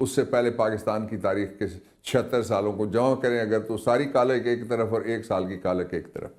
اس سے پہلے پاکستان کی تاریخ کے 76 سالوں کو جمع کریں اگر تو ساری کالک ایک طرف اور 1 سال کی کالک ایک طرف.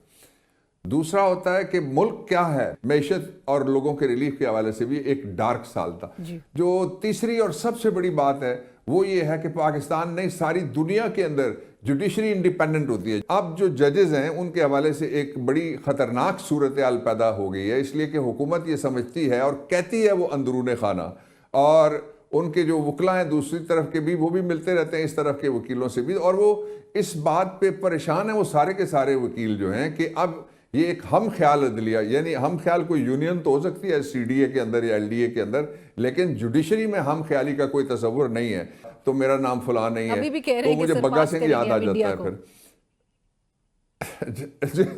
دوسرا ہوتا ہے کہ ملک کیا ہے. معیشت اور لوگوں کے ریلیف کے حوالے سے بھی ایک ڈارک سال تھا. جو تیسری اور سب سے بڑی بات ہے وہ یہ ہے کہ پاکستان نہیں ساری دنیا کے اندر جوڈیشری انڈیپینڈنٹ ہوتی ہے. اب جو ججز ہیں ان کے حوالے سے ایک بڑی خطرناک صورتحال پیدا ہو گئی ہے، اس لیے کہ حکومت یہ سمجھتی ہے اور کہتی ہے وہ اندرون خانہ، اور ان کے جو وکلا ہیں دوسری طرف کے بھی وہ بھی ملتے رہتے ہیں اس طرف کے وکیلوں سے بھی، اور وہ اس بات پہ پریشان ہیں وہ سارے کے سارے وکیل جو ہیں کہ اب یہ ایک ہم خیال عدلیہ، یعنی ہم خیال کوئی یونین تو ہو سکتی ہے سی ڈی اے کے اندر یا ایل ڈی اے کے اندر، لیکن جوڈیشری میں ہم خیالی کا کوئی تصور نہیں ہے. تو میرا نام فلاں نہیں ہے تو مجھے بگا سنگھ یاد آ جاتا ہے پھر.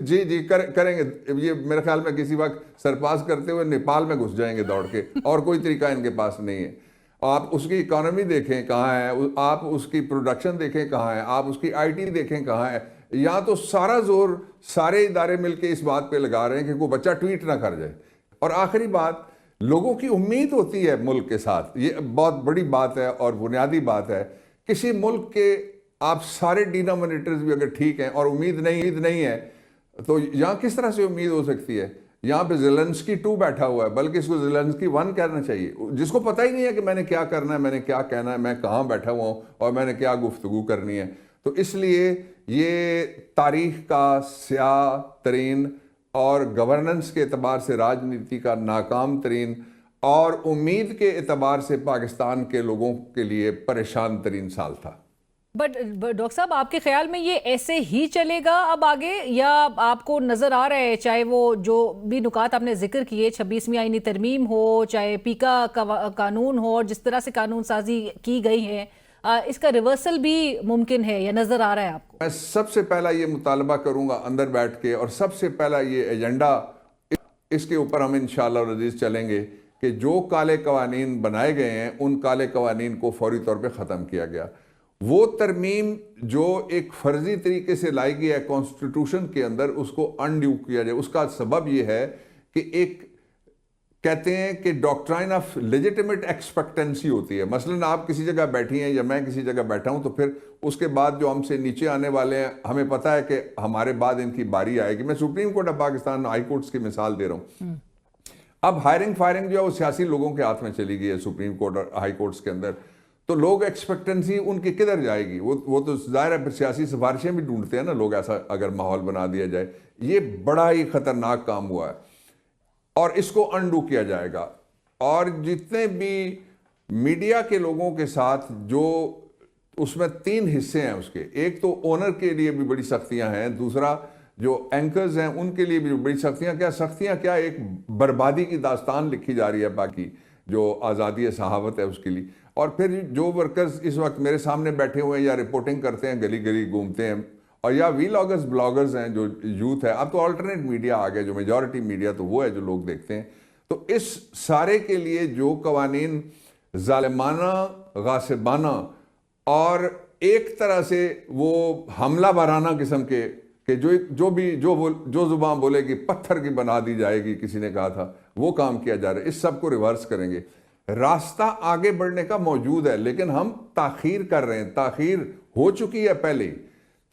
جی کریں گے. یہ میرے خیال میں کسی وقت سرپاس کرتے ہوئے نیپال میں گھس جائیں گے دوڑ کے، اور کوئی طریقہ ان کے پاس نہیں ہے. آپ اس کی اکانومی دیکھیں کہاں ہے، آپ اس کی پروڈکشن دیکھیں کہاں ہے، آپ اس کی آئی ٹی دیکھیں کہاں ہے. یا تو سارا زور سارے ادارے مل کے اس بات پہ لگا رہے ہیں کہ کوئی بچہ ٹویٹ نہ کر جائے. اور آخری بات، لوگوں کی امید ہوتی ہے ملک کے ساتھ. یہ بہت بڑی بات ہے اور بنیادی بات ہے. کسی ملک کے آپ سارے ڈینامینیٹرز بھی اگر ٹھیک ہیں اور امید نہیں ہے تو یہاں کس طرح سے امید ہو سکتی ہے؟ یہاں پہ زیلنسکی 2 بیٹھا ہوا ہے، بلکہ اس کو زیلنسکی 1 کہنا چاہیے، جس کو پتہ ہی نہیں ہے کہ میں نے کیا کرنا ہے، میں نے کیا کہنا ہے، میں کہاں بیٹھا ہوا ہوں اور میں نے کیا گفتگو کرنی ہے. تو اس لیے یہ تاریخ کا سیاہ ترین اور گورننس کے اعتبار سے راجنیتی کا ناکام ترین اور امید کے اعتبار سے پاکستان کے لوگوں کے لیے پریشان ترین سال تھا. بٹ ڈاکٹر صاحب، آپ کے خیال میں یہ ایسے ہی چلے گا اب آگے، یا آپ کو نظر آ رہا ہے چاہے وہ جو بھی نکات آپ نے ذکر کیے 26ویں آئینی ترمیم ہو، چاہے پیکا قانون ہو، اور جس طرح سے قانون سازی کی گئی ہے، اس کا ریورسل بھی ممکن ہے یا نظر آ رہا ہے آپ کو؟ میں سب سے پہلا یہ مطالبہ کروں گا اندر بیٹھ کے، اور سب سے پہلا یہ ایجنڈا اس کے اوپر ہم انشاءاللہ العزیز چلیں گے کہ جو کالے قوانین بنائے گئے ہیں ان کالے قوانین کو فوری طور پہ ختم کیا گیا. وہ ترمیم جو ایک فرضی طریقے سے لائی گئی ہے کانسٹیٹیوشن کے اندر، اس کو انڈیو کیا جائے. اس کا سبب یہ ہے کہ ایک کہتے ہیں کہ ڈاکٹرائن آف لیجیٹیمیٹ ایکسپیکٹنسی ہوتی ہے. مثلاً آپ کسی جگہ بیٹھی ہیں یا میں کسی جگہ بیٹھا ہوں، تو پھر اس کے بعد جو ہم سے نیچے آنے والے ہیں ہمیں پتہ ہے کہ ہمارے بعد ان کی باری آئے گی. میں supreme court of Pakistan high courts کی مثال دے رہا ہوں. اب ہائرنگ فائرنگ جو ہے وہ سیاسی لوگوں کے ہاتھ میں چلی گئی ہے سپریم کورٹ اور ہائی کورٹس کے اندر. تو لوگ ایکسپیکٹنسی ان کی کدھر جائے گی؟ وہ تو ظاہر ہے پھر سیاسی سفارشیں بھی ڈھونڈتے ہیں نا لوگ، ایسا اگر ماحول بنا دیا جائے. یہ بڑا ہی خطرناک کام ہوا ہے اور اس کو انڈو کیا جائے گا. اور جتنے بھی میڈیا کے لوگوں کے ساتھ جو اس میں 3 حصے ہیں اس کے، ایک تو اونر کے لیے بھی بڑی سختیاں ہیں، دوسرا جو اینکرز ہیں ان کے لیے بھی بڑی سختیاں کیا ایک بربادی کی داستان لکھی جا رہی ہے باقی جو آزادی صحافت ہے اس کے لیے. اور پھر جو ورکرز اس وقت میرے سامنے بیٹھے ہوئے ہیں یا رپورٹنگ کرتے ہیں، گلی گلی گھومتے ہیں، اور یا ویلاگرز بلاگرز ہیں جو یوتھ ہے. اب تو آلٹرنیٹ میڈیا آ گیا، جو میجورٹی میڈیا تو وہ ہے جو لوگ دیکھتے ہیں. تو اس سارے کے لیے جو قوانین ظالمانہ، غاصبانہ اور ایک طرح سے وہ حملہ وارانہ قسم کے کہ جو زبان بولے گی پتھر کی بنا دی جائے گی، کسی نے کہا تھا، وہ کام کیا جا رہا ہے. اس سب کو ریورس کریں گے. راستہ آگے بڑھنے کا موجود ہے، لیکن ہم تاخیر کر رہے ہیں. تاخیر ہو چکی ہے پہلے ہی.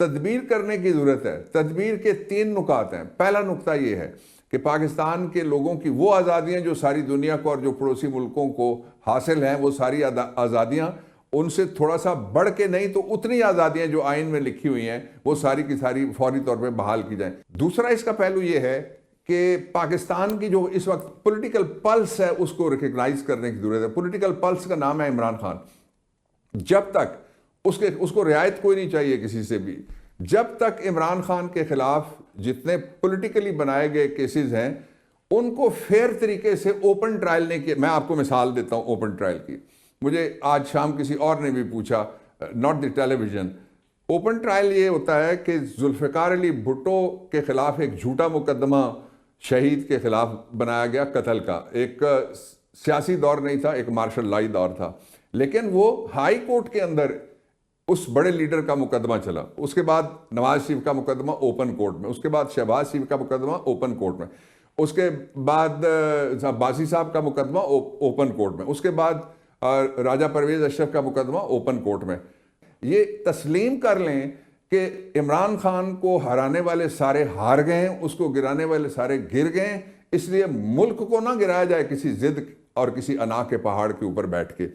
تدبیر کرنے کی ضرورت ہے. تدبیر کے 3 نکات ہیں. پہلا نکتہ یہ ہے کہ پاکستان کے لوگوں کی وہ آزادیاں جو ساری دنیا کو اور جو پڑوسی ملکوں کو حاصل ہیں، وہ ساری آزادیاں ان سے تھوڑا سا بڑھ کے نہیں تو اتنی آزادیاں جو آئین میں لکھی ہوئی ہیں وہ ساری کی ساری فوری طور پہ بحال کی جائیں. دوسرا اس کا پہلو یہ ہے کہ پاکستان کی جو اس وقت پولیٹیکل پلس ہے اس کو ریکگنائز کرنے کی ضرورت ہے. پولیٹیکل پلس کا نام ہے عمران خان. جب تک اس کو رعایت کوئی نہیں چاہیے کسی سے بھی. جب تک عمران خان کے خلاف جتنے پولیٹیکلی بنائے گئے کیسز ہیں ان کو فیئر طریقے سے اوپن ٹرائل نہیں کیا. میں آپ کو مثال دیتا ہوں اوپن ٹرائل کی. مجھے آج شام کسی اور نے بھی پوچھا، not the television. Open trial یہ ہوتا ہے کہ ذوالفقار علی بھٹو کے خلاف ایک جھوٹا مقدمہ شہید کے خلاف بنایا گیا قتل کا. ایک سیاسی دور نہیں تھا، ایک مارشل لائی دور تھا، لیکن وہ ہائی کورٹ کے اندر اس بڑے لیڈر کا مقدمہ چلا. اس کے بعد نواز شریف کا مقدمہ اوپن کورٹ میں، اس کے بعد شہباز شریف کا مقدمہ اوپن کورٹ میں، اس کے بعد باسی صاحب کا مقدمہ اوپن کورٹ میں، اس کے بعد راجہ پرویز اشرف کا مقدمہ اوپن کورٹ میں. یہ تسلیم کر لیں کہ عمران خان کو ہرانے والے سارے ہار گئے ہیں, اس کو گرانے والے سارے گر گئے ہیں, اس لیے ملک کو نہ گرایا جائے کسی ضد اور کسی انا کے پہاڑ کے اوپر بیٹھ کے.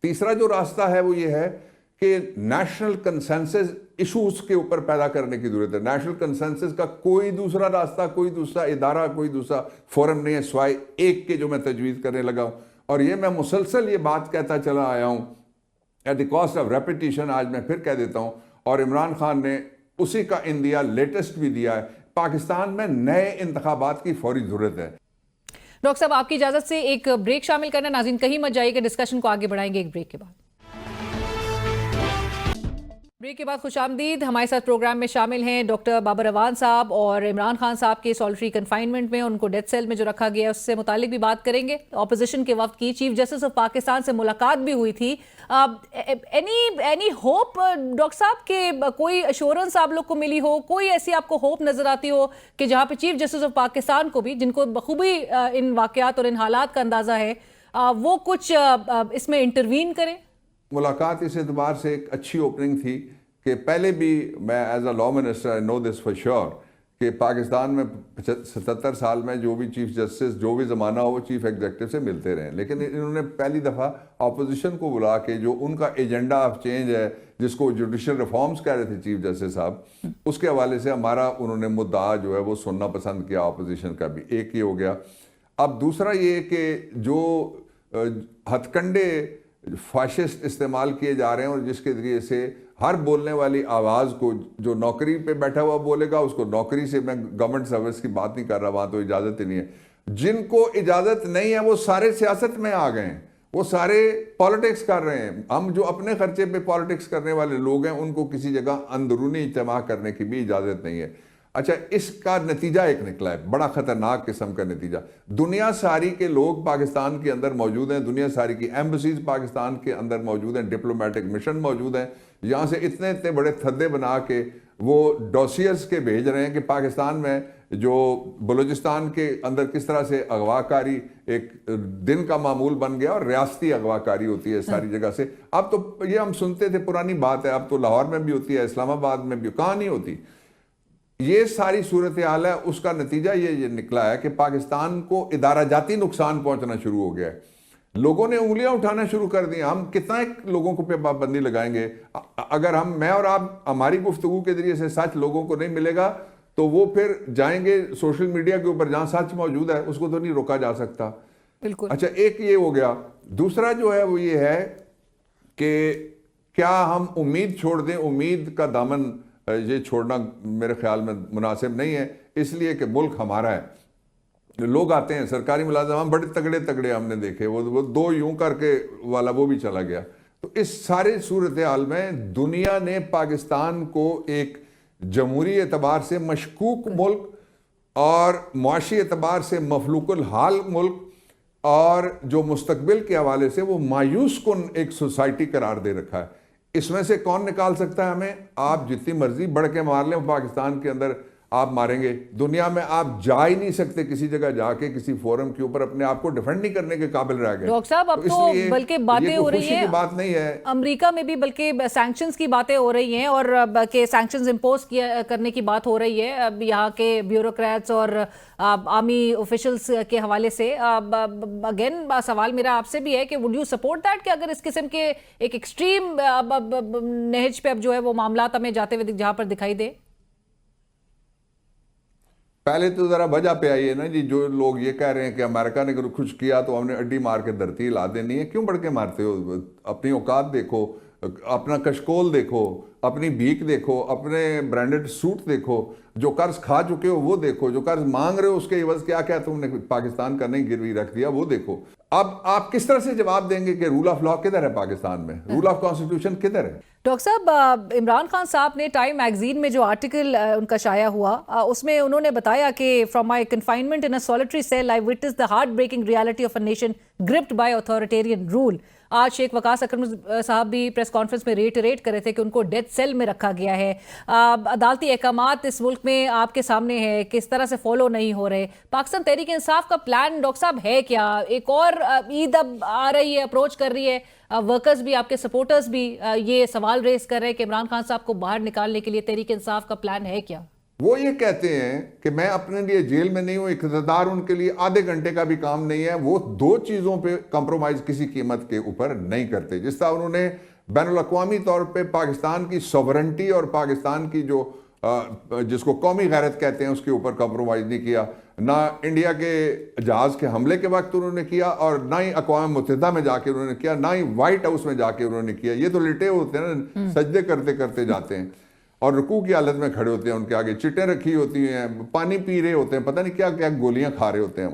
تیسرا جو راستہ ہے وہ یہ ہے کہ نیشنل کنسنسس ایشوز کے اوپر پیدا کرنے کی ضرورت ہے. نیشنل کنسنسس کا کوئی دوسرا راستہ, کوئی دوسرا ادارہ, کوئی دوسرا فورم نہیں ہے سوائے ایک کے جو میں تجویز کرنے لگا ہوں. اور یہ میں مسلسل یہ بات کہتا چلا آیا ہوں, at the cost of repetition آج میں پھر کہہ دیتا ہوں, اور عمران خان نے اسی کا اندیا لیٹسٹ بھی دیا ہے. پاکستان میں نئے انتخابات کی فوری ضرورت ہے. ڈاکٹر صاحب آپ کی اجازت سے ایک بریک شامل کرنا, ناظرین کہیں مت جائیے کہ ڈسکشن کو آگے بڑھائیں گے ایک بریک کے بعد. بریک کے بعد خوش آمدید. ہمارے ساتھ پروگرام میں شامل ہیں ڈاکٹر بابر اعوان صاحب, اور عمران خان صاحب کے سالٹری کنفائنمنٹ میں ان کو ڈیتھ سیل میں جو رکھا گیا ہے اس سے متعلق بھی بات کریں گے. اپوزیشن کے وقت کی چیف جسٹس آف پاکستان سے ملاقات بھی ہوئی تھی. اینی ہوپ ڈاکٹر صاحب کہ کوئی ایشورنس آپ لوگ کو ملی ہو, کوئی ایسی آپ کو ہوپ نظر آتی ہو کہ جہاں پہ چیف جسٹس آف پاکستان کو بھی, جن کو بخوبی ان واقعات اور ان حالات کا اندازہ ہے, وہ کچھ اس میں انٹروین کریں؟ ملاقات اس اعتبار سے ایک اچھی اوپننگ تھی کہ پہلے بھی میں as a law minister I know this for sure کہ پاکستان میں 77 سال میں جو بھی چیف جسٹس جو بھی زمانہ ہو وہ چیف ایگزیکٹو سے ملتے رہے, لیکن انہوں نے پہلی دفعہ اپوزیشن کو بلا کے جو ان کا ایجنڈا آف چینج ہے جس کو جوڈیشل ریفارمز کہہ رہے تھے چیف جسٹس صاحب, اس کے حوالے سے ہمارا انہوں نے مدعا جو ہے وہ سننا پسند کیا اپوزیشن کا بھی. ایک یہ ہو گیا. اب دوسرا یہ کہ جو ہتھ کنڈے فاشسٹ استعمال کیے جا رہے ہیں اور جس کے ذریعے سے ہر بولنے والی آواز کو, جو نوکری پہ بیٹھا ہوا بولے گا اس کو نوکری سے, میں گورنمنٹ سروس کی بات نہیں کر رہا, وہاں تو اجازت ہی نہیں ہے, جن کو اجازت نہیں ہے وہ سارے سیاست میں آ گئے ہیں, وہ سارے پالیٹکس کر رہے ہیں. ہم جو اپنے خرچے پہ پالیٹکس کرنے والے لوگ ہیں ان کو کسی جگہ اندرونی اجتماع کرنے کی بھی اجازت نہیں ہے. اچھا, اس کا نتیجہ ایک نکلا ہے, بڑا خطرناک قسم کا نتیجہ. دنیا ساری کے لوگ پاکستان کے اندر موجود ہیں, دنیا ساری کی ایمبیسیز پاکستان کے اندر موجود ہیں, ڈپلومیٹک مشن موجود ہیں, یہاں سے اتنے بڑے تھدے بنا کے وہ ڈوسیئرز کے بھیج رہے ہیں کہ پاکستان میں جو بلوچستان کے اندر کس طرح سے اغوا کاری ایک دن کا معمول بن گیا اور ریاستی اغوا کاری ہوتی ہے ساری جگہ سے. اب تو یہ ہم سنتے تھے, پرانی بات ہے, اب تو لاہور میں بھی ہوتی ہے, اسلام آباد میں بھی, کہاں نہیں ہوتی. یہ ساری صورتحال ہے. اس کا نتیجہ یہ نکلا ہے کہ پاکستان کو ادارہ جاتی نقصان پہنچنا شروع ہو گیا ہے. لوگوں نے انگلیاں اٹھانا شروع کر دی. ہم کتنا لوگوں کو پہ پابندی لگائیں گے؟ اگر میں اور آپ ہماری گفتگو کے ذریعے سے سچ لوگوں کو نہیں ملے گا تو وہ پھر جائیں گے سوشل میڈیا کے اوپر جہاں سچ موجود ہے, اس کو تو نہیں روکا جا سکتا. بالکل. اچھا, ایک یہ ہو گیا. دوسرا جو ہے وہ یہ ہے کہ کیا ہم امید چھوڑ دیں؟ امید کا دامن یہ چھوڑنا میرے خیال میں مناسب نہیں ہے, اس لیے کہ ملک ہمارا ہے. لوگ آتے ہیں سرکاری ملازم, ہم بڑے تگڑے ہم نے دیکھے, وہ دو یوں کر کے والا وہ بھی چلا گیا. تو اس سارے صورتحال میں دنیا نے پاکستان کو ایک جمہوری اعتبار سے مشکوک ملک اور معاشی اعتبار سے مفلوق الحال ملک اور جو مستقبل کے حوالے سے وہ مایوس کن ایک سوسائٹی قرار دے رکھا ہے. اس میں سے کون نکال سکتا ہے ہمیں؟ آپ جتنی مرضی بڑھ کے مار لیں, پاکستان کے اندر آپ ماریں گے. دنیا میں آپ جا ہی نہیں سکتے کسی جگہ جا کے کسی فورم کے اوپر اپنے آپ کو ڈیفینڈ نہیں کرنے کے قابل رہ گئے. ڈاکٹر صاحب اب تو بلکہ باتیں ہو رہی ہیں, بات نہیں ہے امریکہ میں بھی بلکہ سینکشنز کی باتیں ہو رہی ہیں اور کہ سینکشنز امپوز کرنے کی بات ہو رہی ہے یہاں کے بیوروکریٹس اور آرمی آفیشلز کے حوالے سے. اگین سوال میرا آپ سے بھی ہے کہ وڈ یو سپورٹ دیٹ کہ اگر اس قسم کے ایک ایکسٹریم نہج پہ اب جو ہے وہ معاملات ہمیں جاتے ہوئے جہاں پر دکھائی دے؟ پہلے تو ذرا وجہ پہ آئیے نا جی. جو لوگ یہ کہہ رہے ہیں کہ امریکہ نے کچھ کیا تو ہم نے اڈی مار کے دھرتی ہلا دینی ہے, کیوں بڑھ کے مارتے ہو؟ اپنی اوقات دیکھو, اپنا کشکول دیکھو, اپنی بھیک دیکھو, اپنے برانڈڈ سوٹ دیکھو, جو قرض کھا چکے ہو وہ دیکھو, جو قرض مانگ رہے ہو اس کے عوض کیا کیا تم نے پاکستان کا نہیں گروی رکھ دیا وہ دیکھو. اب آپ کس طرح سے جواب دیں گے کہ رول آف لا کدھر ہے پاکستان میں, رول آف کانسٹیٹیوشن کدھر ہے؟ ڈاکٹر صاحب, عمران خان صاحب نے ٹائم میگزین میں جو آرٹیکل ان کا شائع ہوا اس میں انہوں نے بتایا کہ from my confinement in a solitary cell I witness the heart breaking reality of a nation gripped by authoritarian rule. آج شیخ وقاص اکرم صاحب بھی پریس کانفرنس میں ریٹریٹ کر رہے تھے کہ ان کو ڈیتھ سیل میں رکھا گیا ہے. عدالتی احکامات اس ملک میں آپ کے سامنے ہے، کس طرح سے فالو نہیں ہو رہے. پاکستان تحریک انصاف کا پلان ڈاکٹر صاحب ہے کیا؟ ایک اور عید اب آ رہی ہے، اپروچ کر رہی ہے، ورکرز بھی، آپ کے سپورٹرز بھی یہ سوال ریز کر رہے ہیں کہ عمران خان صاحب کو باہر نکالنے کے لیے تحریک انصاف کا پلان ہے کیا؟ وہ یہ کہتے ہیں کہ میں اپنے لیے جیل میں نہیں ہوں، اقتدار ان کے لیے آدھے گھنٹے کا بھی کام نہیں ہے. وہ دو چیزوں پہ کمپرومائز کسی قیمت کے اوپر نہیں کرتے. جس طرح انہوں نے بین الاقوامی طور پہ پاکستان کی سوورنٹی اور پاکستان کی جو جس کو قومی غیرت کہتے ہیں اس کے اوپر کمپرومائز نہیں کیا. نہ انڈیا کے جہاز کے حملے کے وقت انہوں نے کیا، اور نہ ہی اقوام متحدہ میں جا کے انہوں نے کیا، نہ ہی وائٹ ہاؤس میں جا کے انہوں نے کیا. یہ تو لیٹے ہوتے ہیں نا، سجدے کرتے کرتے جاتے ہیں اور رکوع کی حالت میں کھڑے ہوتے ہیں، ان کے آگے چٹیں رکھی ہوتی ہیں، پانی پی رہے ہوتے ہیں، پتہ نہیں کیا کیا گولیاں کھا رہے ہوتے ہیں.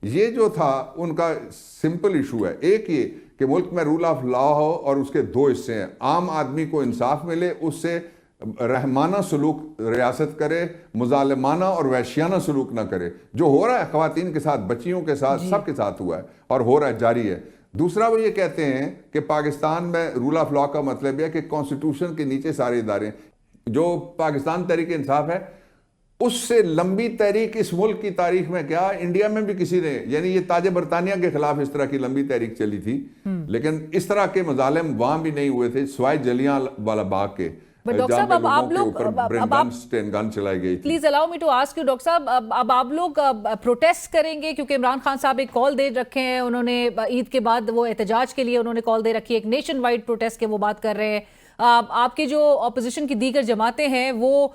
یہ جو تھا ان کا سمپل ایشو ہے. ایک یہ کہ ملک میں رول آف لا ہو اور اس کے دو حصے ہیں. عام آدمی کو انصاف ملے، اس سے رحمانہ سلوک ریاست کرے، مظالمانہ اور وحشیانہ سلوک نہ کرے. جو ہو رہا ہے خواتین کے ساتھ، بچیوں کے ساتھ، سب کے ساتھ ہوا ہے اور ہو رہا ہے، جاری ہے. دوسرا وہ یہ کہتے ہیں کہ پاکستان میں رول آف لا کا مطلب یہ ہے کہ کانسٹیٹیوشن کے نیچے سارے ادارے ہیں. جو پاکستان تحریک انصاف ہے اس سے لمبی تحریک اس ملک کی تاریخ میں کیا انڈیا میں بھی کسی نے، یعنی یہ تاج برطانیہ کے خلاف اس طرح کی لمبی تحریک چلی تھی، لیکن اس طرح کے مظالم وہاں بھی نہیں ہوئے تھے سوائے جلیاں والا باغ کے، جہاں پہ لوگوں کے اوپر گن چلائی گئی تھی. Please allow me to ask you doctor صاحب، اب آپ لوگ پروٹیسٹ کریں گے کیونکہ عمران خان صاحب ایک کال دے رکھے ہیں، انہوں نے عید کے بعد وہ احتجاج کے لیے انہوں نے کال دے رکھی ہے، ایک نیشن وائڈ پروٹیسٹ کے وہ بات کر رہے ہیں. آپ کے جو اپوزیشن کی دیگر جماعتیں ہیں وہ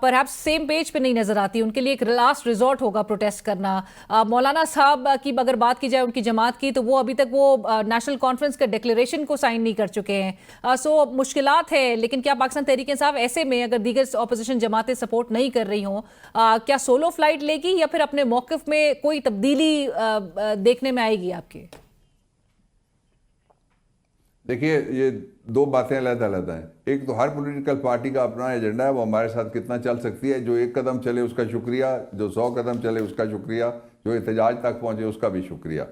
پرہیپس سیم پیج پہ نہیں نظر آتی، ان کے لیے ایک لاسٹ ریزورٹ ہوگا پروٹیسٹ کرنا. مولانا صاحب کی اگر بات کی جائے ان کی جماعت کی، تو وہ ابھی تک وہ نیشنل کانفرنس کا ڈکلیریشن کو سائن نہیں کر چکے ہیں. سو مشکلات ہے، لیکن کیا پاکستان تحریک انصاف ایسے میں اگر دیگر اپوزیشن جماعتیں سپورٹ نہیں کر رہی ہوں، کیا سولو فلائٹ لے گی یا پھر اپنے موقف میں کوئی تبدیلی دیکھنے میں آئے گی آپ کے؟ دیکھیے یہ دو باتیں علیحدہ علیحدہ ہیں. ایک تو ہر پولیٹیکل پارٹی کا اپنا ایجنڈا ہے، وہ ہمارے ساتھ کتنا چل سکتی ہے. جو 1 قدم چلے اس کا شکریہ، جو 100 قدم چلے اس کا شکریہ، جو احتجاج تک پہنچے اس کا بھی شکریہ.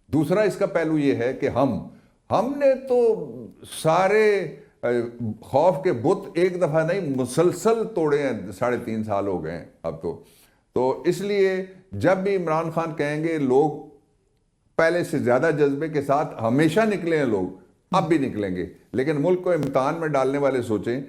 دوسرا اس کا پہلو یہ ہے کہ ہم نے تو سارے خوف کے بت ایک دفعہ نہیں مسلسل توڑے ہیں، 3.5 سال ہو گئے ہیں اب تو اس لیے جب بھی عمران خان کہیں گے لوگ پہلے سے زیادہ جذبے کے ساتھ ہمیشہ نکلے ہیں، لوگ اب بھی نکلیں گے. لیکن ملک کو امتحان میں ڈالنے والے سوچیں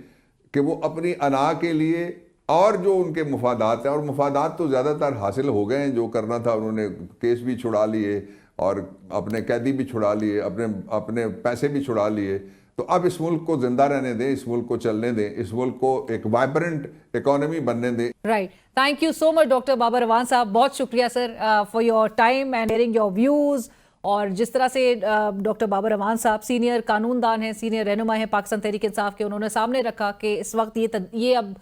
کہ وہ اپنی انا کے لیے اور جو ان کے مفادات ہیں، اور مفادات تو زیادہ تر حاصل ہو گئے ہیں، جو کرنا تھا انہوں نے کیس بھی چھڑا لیے اور اپنے قیدی بھی چھڑا لیے، اپنے پیسے بھی چھڑا لیے. تو اب اس ملک کو زندہ رہنے دیں، اس ملک کو چلنے دیں، اس ملک کو ایک وائبرنٹ اکانومی بننے دیں. Right, thank you so much doctor Babar Rawan صاحب، بہت شکریہ sir for your time and hearing your views. اور جس طرح سے ڈاکٹر بابر روان صاحب سینئر قانون دان ہیں، سینئر رہنما ہیں پاکستان تحریک انصاف کے، انہوں نے سامنے رکھا کہ اس وقت یہ اب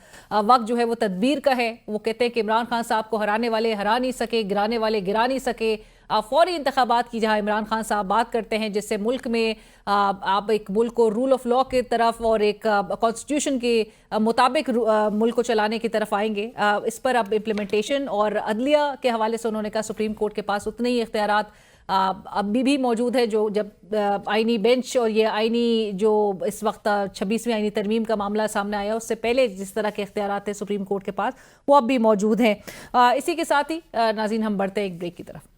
وقت جو ہے وہ تدبیر کا ہے. وہ کہتے ہیں کہ عمران خان صاحب کو ہرانے والے ہرا نہیں سکے، گرانے والے گرا نہیں سکے. فوری انتخابات کی جہاں عمران خان صاحب بات کرتے ہیں، جس سے ملک میں آپ ایک ملک کو رول آف لا کی طرف اور ایک کانسٹیٹیوشن کے مطابق ملک کو چلانے کی طرف آئیں گے. اس پر اب امپلیمنٹیشن اور عدلیہ کے حوالے سے انہوں نے کہا سپریم کورٹ کے پاس اتنے ہی اختیارات ابھی بھی موجود ہے. جو جب آئینی بینچ اور یہ آئینی جو اس وقت 26ویں آئینی ترمیم کا معاملہ سامنے آیا، اس سے پہلے جس طرح کے اختیارات تھے سپریم کورٹ کے پاس، وہ اب بھی موجود ہیں. اسی کے ساتھ ہی ناظرین ہم بڑھتے ہیں ایک بریک کی طرف.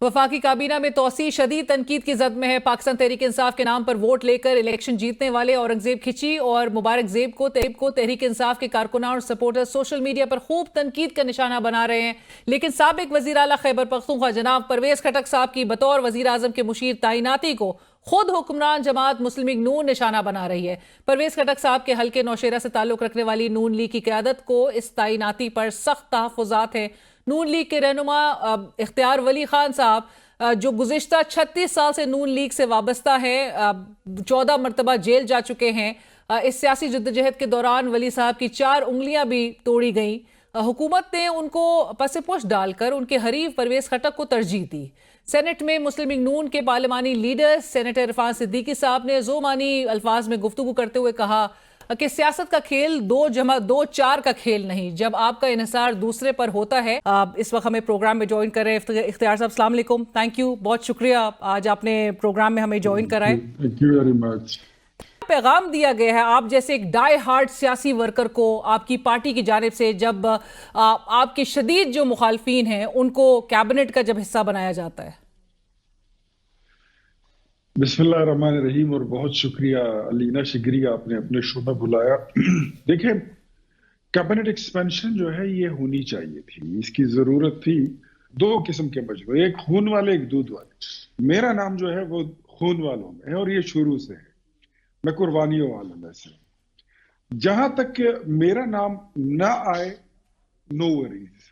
وفاقی کابینہ میں توسیع شدید تنقید کی زد میں ہے. پاکستان تحریک انصاف کے نام پر ووٹ لے کر الیکشن جیتنے والے اورنگزیب کھچی اور مبارک زیب کو تحریک انصاف کے کارکنان اور سپورٹر سوشل میڈیا پر خوب تنقید کا نشانہ بنا رہے ہیں. لیکن سابق وزیر اعلیٰ خیبر پختونخوا جناب پرویز خٹک صاحب کی بطور وزیر اعظم کے مشیر تعیناتی کو خود حکمران جماعت مسلم لیگ نون نشانہ بنا رہی ہے. پرویز خٹک صاحب کے حلقے نوشیرہ سے تعلق رکھنے والی نون لیگ کی قیادت کو اس تعیناتی پر سخت تحفظات ہیں. نون لیگ کے رہنما اختیار ولی خان صاحب جو گزشتہ 36 سال سے نون لیگ سے وابستہ ہے، 14 مرتبہ جیل جا چکے ہیں. اس سیاسی جدوجہد کے دوران ولی صاحب کی 4 انگلیاں بھی توڑی گئیں. حکومت نے ان کو پس پش ڈال کر ان کے حریف پرویز خٹک کو ترجیح دی. سینٹ میں مسلم لیگ نون کے پارلیمانی لیڈر سینیٹر عرفان صدیقی صاحب نے ذومعنی الفاظ میں گفتگو کرتے ہوئے کہا کہ سیاست کا کھیل 2+2=4 کا کھیل نہیں. جب آپ کا انحصار دوسرے پر ہوتا ہے. اس وقت ہمیں پروگرام میں جوائن کر رہے ہیں اختیار صاحب. السلام علیکم. تھینک یو, بہت شکریہ آج آپ نے پروگرام میں ہمیں جوائن کرائے. Thank you very much. پیغام دیا گیا ہے آپ جیسے ایک ڈائی ہارڈ سیاسی ورکر کو آپ کی پارٹی کی جانب سے, جب آپ کے شدید جو مخالفین ہیں ان کو کیبنٹ کا جب حصہ بنایا جاتا ہے؟ بسم اللہ الرحمن الرحیم. اور بہت شکریہ علینا شگری, آپ نے اپنے شو میں بلایا. دیکھیں, کیبنٹ ایکسپینشن جو ہے یہ ہونی چاہیے تھی, اس کی ضرورت تھی. 2 قسم کے مجموعے, ایک خون والے ایک دودھ والے. میرا نام جو ہے وہ خون والوں میں ہے اور یہ شروع سے ہے, میں قربانیوں والوں میں سے. جہاں تک کہ میرا نام نہ آئے, نو وریز,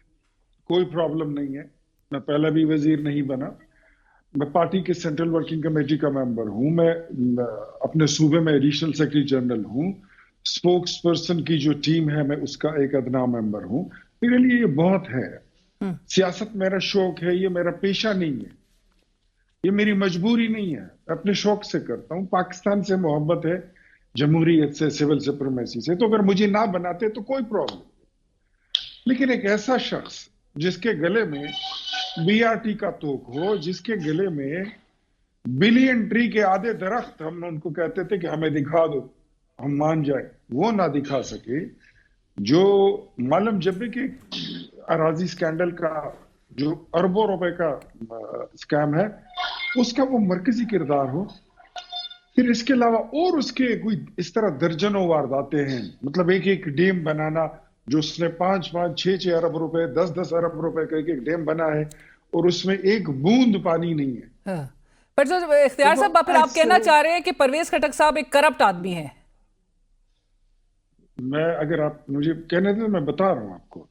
کوئی پرابلم نہیں ہے. میں پہلا بھی وزیر نہیں بنا, میں پارٹی کے سینٹرل ورکنگ کمیٹی کا ممبر ہوں, میں اپنے صوبے میں ایڈیشنل سیکرٹری جنرل ہوں, اسپوکس پرسن کی جو ٹیم ہے میں اس کا ایک ادنا ممبر ہوں. میرے لیے یہ بہت ہے. سیاست میرا شوق ہے, یہ میرا پیشہ نہیں ہے, یہ میری مجبوری نہیں ہے, اپنے شوق سے کرتا ہوں. پاکستان سے محبت ہے, جمہوریت سے, سول سپریمیسی سے. تو اگر مجھے نہ بناتے تو کوئی پرابلم. لیکن ایک ایسا شخص جس کے گلے میں BRT کا توک ہو, جس کے گلے میں بلین ٹری کے آدھے درخت, ہم ان کو کہتے تھے کہ ہمیں دکھا دو ہم مان جائیں, وہ نہ دکھا سکے. جو معلم جبری کے اراضی سکینڈل کا جو اربوں روپے کا سکیم ہے, اس کا وہ مرکزی کردار ہو. پھر اس کے علاوہ اور اس کے کوئی اس طرح درجنوں وارداتیں ہیں. مطلب ایک ڈیم بنانا جو اس نے 5-6 ارب روپے, 10 ارب روپے کا ایک ڈیم بنا ہے اور اس میں ایک بوند پانی نہیں ہے. پر اختیار صاحب, پھر آپ کہنا چاہ رہے ہیں کہ پرویز خٹک صاحب ایک کرپٹ آدمی ہیں؟ میں اگر آپ مجھے کہنے دیں میں بتا رہا ہوں آپ کو.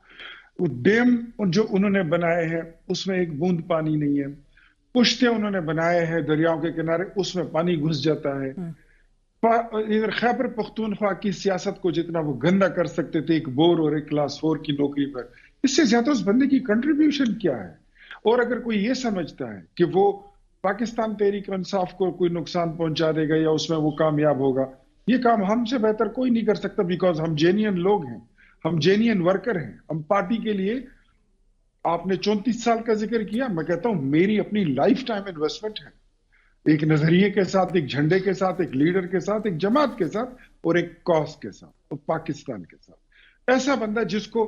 وہ ڈیم جو انہوں نے بنائے ہیں اس میں ایک بوند پانی نہیں ہے. پشتے انہوں نے بنائے ہیں دریاؤں کے کنارے, اس میں پانی گھس جاتا ہے. ادھر خیبر پختونخوا کی سیاست کو جتنا وہ گندا کر سکتے تھے ایک بور اور ایک کلاس 4 کی نوکری پر, اس سے زیادہ اس بندے کی کنٹریبیوشن کیا ہے. اور اگر کوئی یہ سمجھتا ہے کہ وہ پاکستان تحریک انصاف کو کوئی نقصان پہنچا دے گا یا اس میں وہ کامیاب ہوگا, یہ کام ہم سے بہتر کوئی نہیں کر سکتا. بیکاز ہم جینین لوگ ہیں, ہم جینین ورکر ہیں. ہم پارٹی کے لیے, آپ نے 34 سال کا ذکر کیا, میں کہتا ہوں میری اپنی لائف ٹائم انویسٹمنٹ ہے. ایک نظریے کے ساتھ, ایک جھنڈے کے ساتھ, ایک لیڈر کے ساتھ, ایک جماعت کے ساتھ اور ایک کاز کے ساتھ, اور پاکستان کے ساتھ. ایسا بندہ جس کو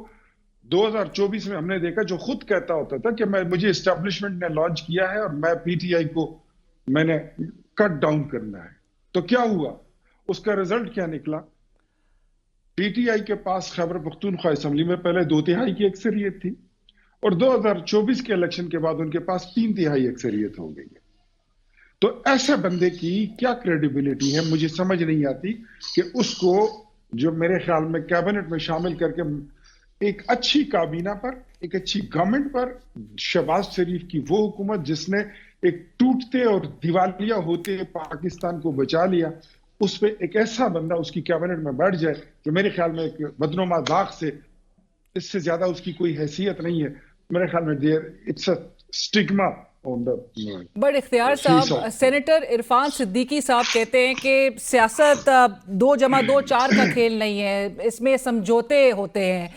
2024 میں ہم نے دیکھا, جو خود کہتا ہوتا تھا کہ مجھے اسٹیبلشمنٹ نے لانچ کیا ہے اور میں PTI کو میں نے کٹ ڈاؤن کرنا ہے. تو کیا ہوا, اس کا رزلٹ کیا نکلا؟ PTI کے پاس خیبر پختونخوا اسمبلی میں پہلے 2/3 کی اکثریت تھی اور 2024 کے الیکشن کے بعد ان کے پاس 3/3 اکثریت ہو گئی ہے. تو ایسے بندے کی کیا کریڈیبلٹی ہے, مجھے سمجھ نہیں آتی کہ اس کو جو میرے خیال میں کیبنٹ میں شامل کر کے ایک اچھی کابینہ پر, ایک اچھی گورنمنٹ پر, شہباز شریف کی وہ حکومت جس نے ایک ٹوٹتے اور دیوالیہ ہوتے پاکستان کو بچا لیا, اس پہ ایک ایسا بندہ اس کی کیبنٹ میں بیٹھ جائے جو میرے خیال میں ایک بدنما داغ سے, اس سے زیادہ اس کی کوئی حیثیت نہیں ہے. میرے خیال میں اٹس اے اسٹگما. بٹ اختیار صاحب, سینیٹر عرفان صدیقی صاحب کہتے ہیں کہ سیاست 2+2=4 کا کھیل نہیں ہے, اس میں سمجھوتے ہوتے ہیں.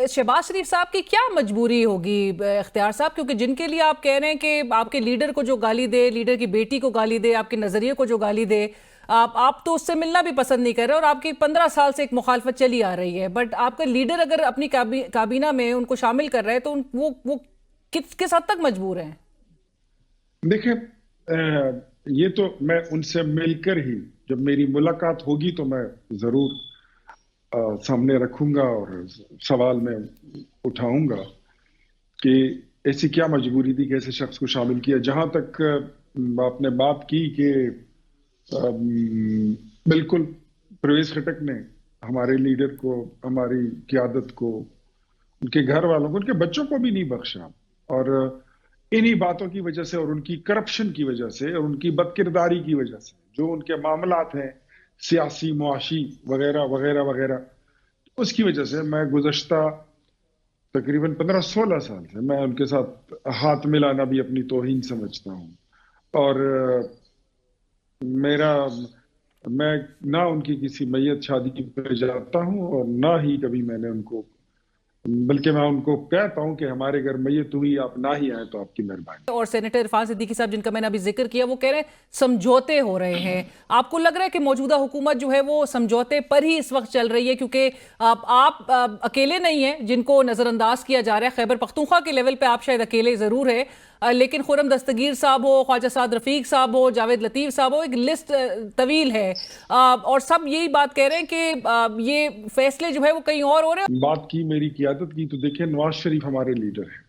شہباز شریف صاحب کی کیا مجبوری ہوگی اختیار صاحب, کیونکہ جن کے لیے آپ کہہ رہے ہیں کہ آپ کے لیڈر کو جو گالی دے, لیڈر کی بیٹی کو گالی دے, آپ کے نظریے کو جو گالی دے, آپ تو اس سے ملنا بھی پسند نہیں کر رہے, اور آپ کی 15 سال سے ایک مخالفت چلی آ رہی ہے. بٹ آپ کا لیڈر اگر اپنی کابینہ میں ان کو شامل کر رہے ہیں تو وہ کس حد تک مجبور ہیں؟ دیکھیں, یہ تو میں ان سے مل کر ہی, جب میری ملاقات ہوگی تو میں ضرور سامنے رکھوں گا اور سوال میں اٹھاؤں گا کہ ایسی کیا مجبوری تھی کہ ایسے شخص کو شامل کیا. جہاں تک آپ نے بات کی کہ بالکل پرویز خٹک نے ہمارے لیڈر کو, ہماری قیادت کو, ان کے گھر والوں کو, ان کے بچوں کو بھی نہیں بخشا, اور انہی باتوں کی وجہ سے اور ان کی کرپشن کی وجہ سے اور ان کی بد کرداری کی وجہ سے جو ان کے معاملات ہیں سیاسی, معاشی وغیرہ وغیرہ وغیرہ, اس کی وجہ سے میں گزشتہ تقریباً 15-16 سال سے میں ان کے ساتھ ہاتھ ملانا بھی اپنی توہین سمجھتا ہوں. اور میرا میں نہ ان کی کسی میت شادی پہ جاتا ہوں اور نہ ہی کبھی میں نے ان کو، بلکہ میں ان کو کہتا ہوں کہ ہمارے گھر میت ہوئی آپ نہ ہی آئے تو آپ کی مہربانی. اور سینیٹر عرفان صدیقی صاحب جن کا میں نے ابھی ذکر کیا وہ کہہ رہے ہیں سمجھوتے ہو رہے ہیں. آپ کو لگ رہا ہے کہ موجودہ حکومت جو ہے وہ سمجھوتے پر ہی اس وقت چل رہی ہے؟ کیونکہ آپ اکیلے نہیں ہیں جن کو نظر انداز کیا جا رہا ہے. خیبر پختونخوا کے لیول پہ آپ شاید اکیلے ضرور ہے، لیکن خرم دستگیر صاحب ہو، خواجہ سعد رفیق صاحب ہو، جاوید لطیف صاحب ہو، ایک لسٹ طویل ہے اور سب یہی بات کہہ رہے ہیں کہ یہ فیصلے جو ہے وہ کہیں اور ہو رہے ہیں. بات کی میری قیادت کی تو دیکھیں نواز شریف ہمارے لیڈر ہیں،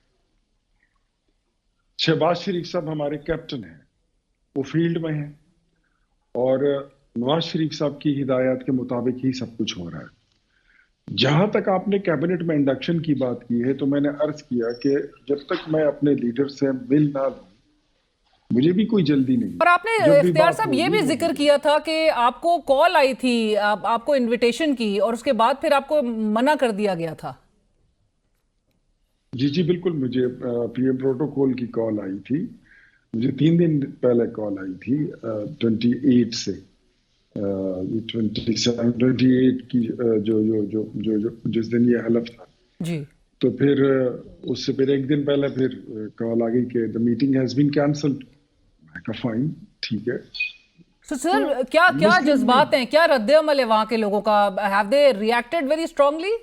شہباز شریف صاحب ہمارے کیپٹن ہیں، وہ فیلڈ میں ہیں اور نواز شریف صاحب کی ہدایات کے مطابق ہی سب کچھ ہو رہا ہے. جہاں تک آپ نے کیبنٹ میں انڈکشن کی بات کی ہے تو میں نے عرض کیا کہ جب تک میں اپنے لیڈر سے مل نہ لوں مجھے بھی کوئی جلدی نہیں. اور آپ نے اختیار صاحب یہ بھی ذکر کیا تھا کہ آپ کو کال آئی تھی، آپ کو انویٹیشن کی اور اس کے بعد پھر آپ کو منع کر دیا گیا تھا. جی بالکل، مجھے پی ایم پروٹوکول کی کال آئی تھی، مجھے 3 دن پہلے کال آئی تھی 28 سے 28 کی جو جس دن یہ حلف تھا جی. تو پھر اس سے پھر 1 دن پہلے پھر کال آ گئی کہ the meeting has been cancelled. میں کہا فائن ٹھیک ہے. سر کیا جذبات ہیں، کیا رد عمل ہے وہاں کے لوگوں کا؟ have they reacted very strongly؟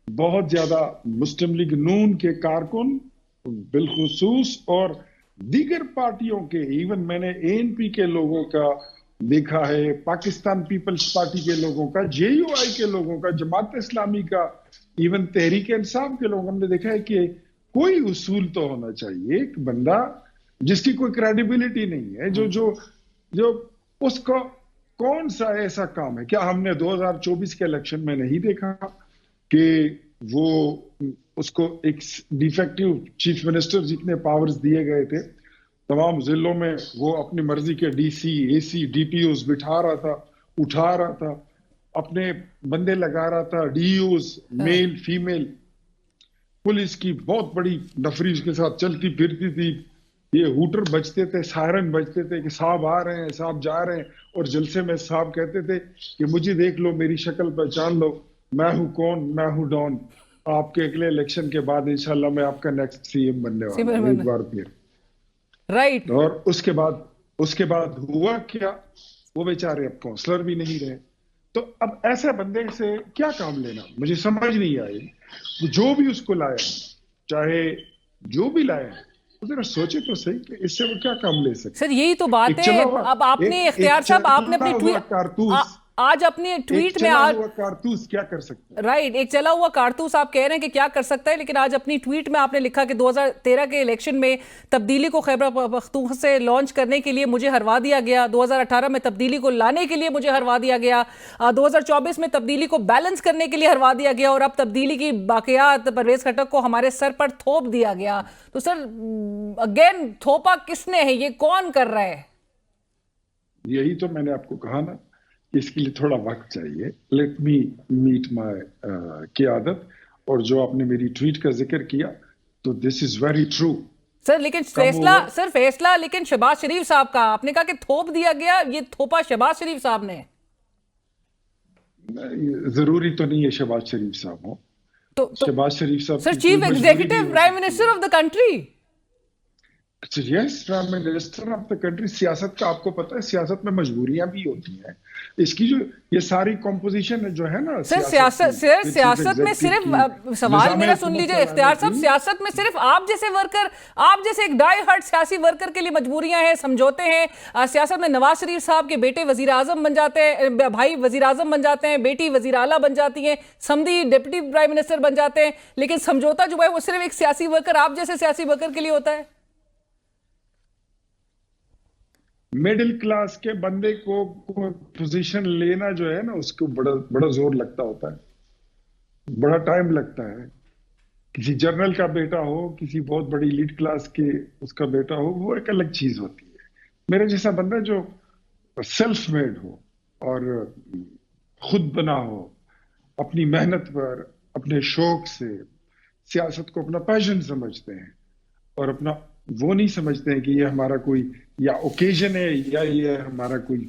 بہت زیادہ مسلم لیگ نون کے کارکن بالخصوص اور دیگر پارٹیوں کے، ایون میں نے ANP کے لوگوں کا دیکھا ہے، پاکستان پیپلز پارٹی کے لوگوں کا، JUI کے لوگوں کا، جماعت اسلامی کا، ایون تحریک انصاف کے لوگوں ہم نے دیکھا ہے کہ کوئی اصول تو ہونا چاہیے. ایک بندہ جس کی کوئی کریڈیبلٹی نہیں ہے، جو اس کا کون سا ایسا کام ہے؟ کیا ہم نے 2024 کے الیکشن میں نہیں دیکھا کہ وہ اس کو ایک ڈیفیکٹو چیف منسٹر جتنے پاورز دیے گئے تھے تمام ضلعوں میں وہ اپنی مرضی کے DC AC DPOs بٹھا رہا تھا، اٹھا رہا تھا، اپنے بندے لگا رہا تھا، DEOs میل فیمیل، پولیس کی بہت بڑی نفری اس کے ساتھ چلتی پھرتی تھی. یہ ہوٹر بجتے تھے، سائرن بجتے تھے کہ صاحب آ رہے ہیں، صاحب جا رہے ہیں، اور جلسے میں صاحب کہتے تھے کہ مجھے دیکھ لو، میری شکل پہچان لو، میں ہوں کون، میں ہوں ڈان، آپ کے اگلے الیکشن کے بعد انشاءاللہ میں آپ کا نیکسٹ CM بننے والا ہوں ایک بار پھر. رائٹ. اور اس کے بعد ہوا کیا؟ وہ بیچارے اب کونسلر بھی نہیں رہے. تو اب ایسے بندے سے کیا کام لینا مجھے سمجھ نہیں آئی. جو بھی اس کو لایا، چاہے جو بھی لایا، ذرا سوچے تو صحیح کہ اس سے وہ کیا کام لے سکتے. سر یہی تو بات ہے. اب آپ نے اختیار صاحب آپ نے اپنی آج اپنی ٹویٹ میں کارتوس کیا کر سکتا ہے؟ رائٹ، ایک چلا ہوا کارتوس آپ کہہ رہے ہیں کہ کیا کر سکتا ہے، لیکن آج اپنی ٹویٹ میں آپ نے لکھا کہ 2013 کے الیکشن میں تبدیلی کو خیبر پختونخوا سے لانچ کرنے کے لیے مجھے ہروا دیا گیا، 2018 میں تبدیلی کو لانے کے لیے مجھے ہروا دیا گیا، 2024 میں تبدیلی کو بیلنس کرنے کے لیے ہروا دیا گیا، اور اب تبدیلی کی باقیات پرویز خٹک کو ہمارے سر پر تھوپ دیا گیا. تو سر اگین تھوپا کس نے ہے؟ یہ کون کر رہا ہے؟ یہی تو میں نے آپ کو کہا نا، اس کے لیے تھوڑا وقت چاہیے. لیٹ می میٹ مائی قیادت. اور جو آپ نے میری ٹویٹ کا ذکر کیا تو دس از ویری ٹرو. سر لیکن فیصلہ لیکن شہباز شریف صاحب کا، آپ نے کہا کہ تھوپ دیا گیا، یہ تھوپا شہباز شریف صاحب نے. ضروری تو نہیں ہے شہباز شریف صاحب ہوں. شہباز شریف صاحب sir chief executive prime minister of the country. Yes, prime minister of the country. سیاست کا آپ کو پتا ہے سیاست میں مجبوریاں بھی ہوتی ہیں. اس کی جو یہ ساری کمپوزیشن جو ہے نا سیاست میں صرف سوال میرا سن لیجئے اختیار صاحب، سیاست میں صرف آپ جیسے ورکر، آپ جیسے ایک ڈائی ہارڈ سیاسی ورکر کے لیے مجبوریاں ہیں، سمجھوتے ہیں. سیاست میں نواز شریف صاحب کے بیٹے وزیر اعظم بن جاتے ہیں، بھائی وزیر اعظم بن جاتے ہیں، بیٹی وزیر اعلیٰ بن جاتی ہیں، سمدھی ڈپٹی پرائم منسٹر بن جاتے ہیں، لیکن سمجھوتا جو ہے وہ صرف ایک سیاسی ورکر، آپ جیسے سیاسی ورکر کے لیے ہوتا ہے. میڈل کلاس کے بندے کو پوزیشن لینا جو ہے نا اس کو بڑا زور لگتا ہوتا ہے، بڑا ٹائم لگتا ہے. کسی جنرل کا بیٹا ہو، کسی بہت بڑی لیڈ کلاس کے اس کا بیٹا ہو، وہ ایک الگ چیز ہوتی ہے. میرا جیسا بندہ جو سیلف میڈ ہو اور خود بنا ہو، اپنی محنت پر، اپنے شوق سے سیاست کو اپنا پیشن سمجھتے ہیں اور اپنا وہ نہیں سمجھتے ہیں کہ یہ ہمارا کوئی یا اوکیزن ہے یا یہ ہمارا کوئی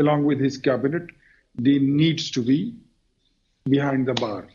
along with his cabinet, they needs to be behind the bars,